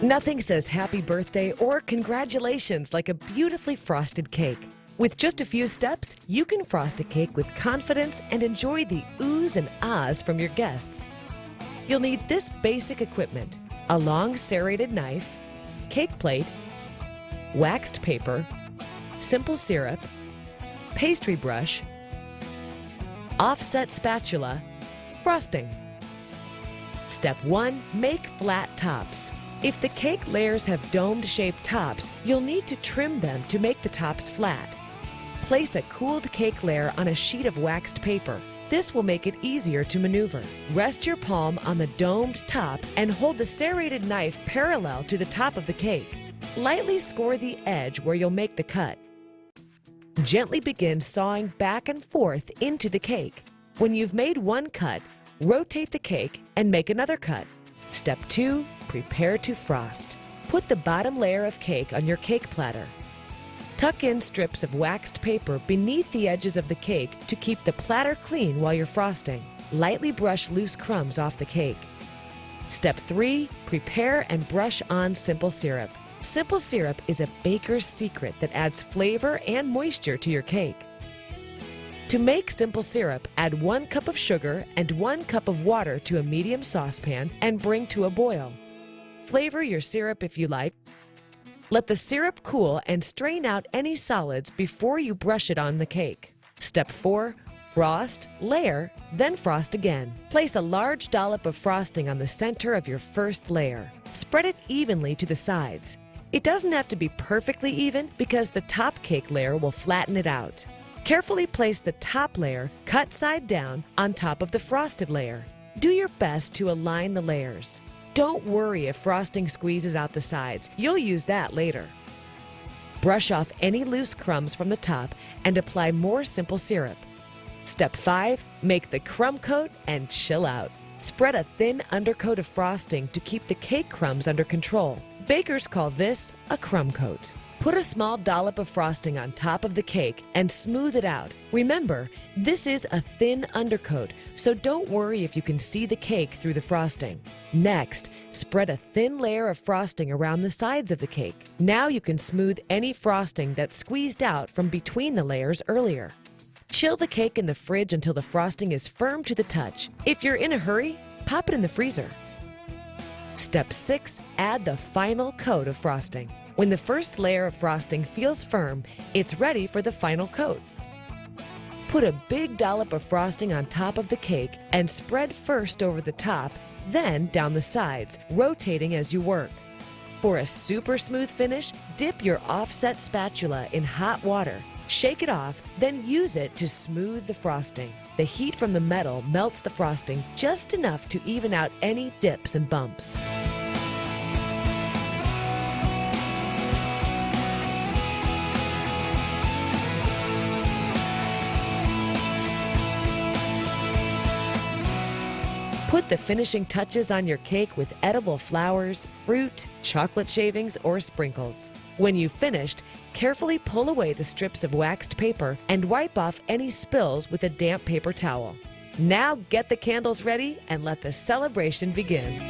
Nothing says happy birthday or congratulations like a beautifully frosted cake. With just a few steps, you can frost a cake with confidence and enjoy the oohs and ahs from your guests. You'll need this basic equipment: a long serrated knife, cake plate, waxed paper, simple syrup, pastry brush, offset spatula, frosting. Step 1. Make flat tops. If the cake layers have dome-shaped tops, you'll need to trim them to make the tops flat. Place a cooled cake layer on a sheet of waxed paper. This will make it easier to maneuver. Rest your palm on the domed top and hold the serrated knife parallel to the top of the cake. Lightly score the edge where you'll make the cut. Gently begin sawing back and forth into the cake. When you've made one cut, rotate the cake and make another cut. Step 2. Prepare to frost. Put the bottom layer of cake on your cake platter. Tuck in strips of waxed paper beneath the edges of the cake to keep the platter clean while you're frosting. Lightly brush loose crumbs off the cake. Step 3. Prepare and brush on simple syrup. Simple syrup is a baker's secret that adds flavor and moisture to your cake. To make simple syrup, add 1 cup of sugar and 1 cup of water to a medium saucepan and bring to a boil. Flavor your syrup if you like. Let the syrup cool and strain out any solids before you brush it on the cake. Step 4. Frost, layer, then frost again. Place a large dollop of frosting on the center of your first layer. Spread it evenly to the sides. It doesn't have to be perfectly even because the top cake layer will flatten it out. Carefully place the top layer, cut side down, on top of the frosted layer. Do your best to align the layers. Don't worry if frosting squeezes out the sides. You'll use that later. Brush off any loose crumbs from the top and apply more simple syrup. Step 5. Make the crumb coat and chill out. Spread a thin undercoat of frosting to keep the cake crumbs under control. Bakers call this a crumb coat. Put a small dollop of frosting on top of the cake and smooth it out. Remember, this is a thin undercoat, so don't worry if you can see the cake through the frosting. Next, spread a thin layer of frosting around the sides of the cake. Now you can smooth any frosting that squeezed out from between the layers earlier. Chill the cake in the fridge until the frosting is firm to the touch. If you're in a hurry, pop it in the freezer. Step 6. Add the final coat of frosting. When the first layer of frosting feels firm, it's ready for the final coat. Put a big dollop of frosting on top of the cake and spread first over the top, then down the sides, rotating as you work. For a super smooth finish, dip your offset spatula in hot water. Shake it off, then use it to smooth the frosting. The heat from the metal melts the frosting just enough to even out any dips and bumps. Put the finishing touches on your cake with edible flowers, fruit, chocolate shavings, or sprinkles. When you've finished, carefully pull away the strips of waxed paper and wipe off any spills with a damp paper towel. Now get the candles ready and let the celebration begin.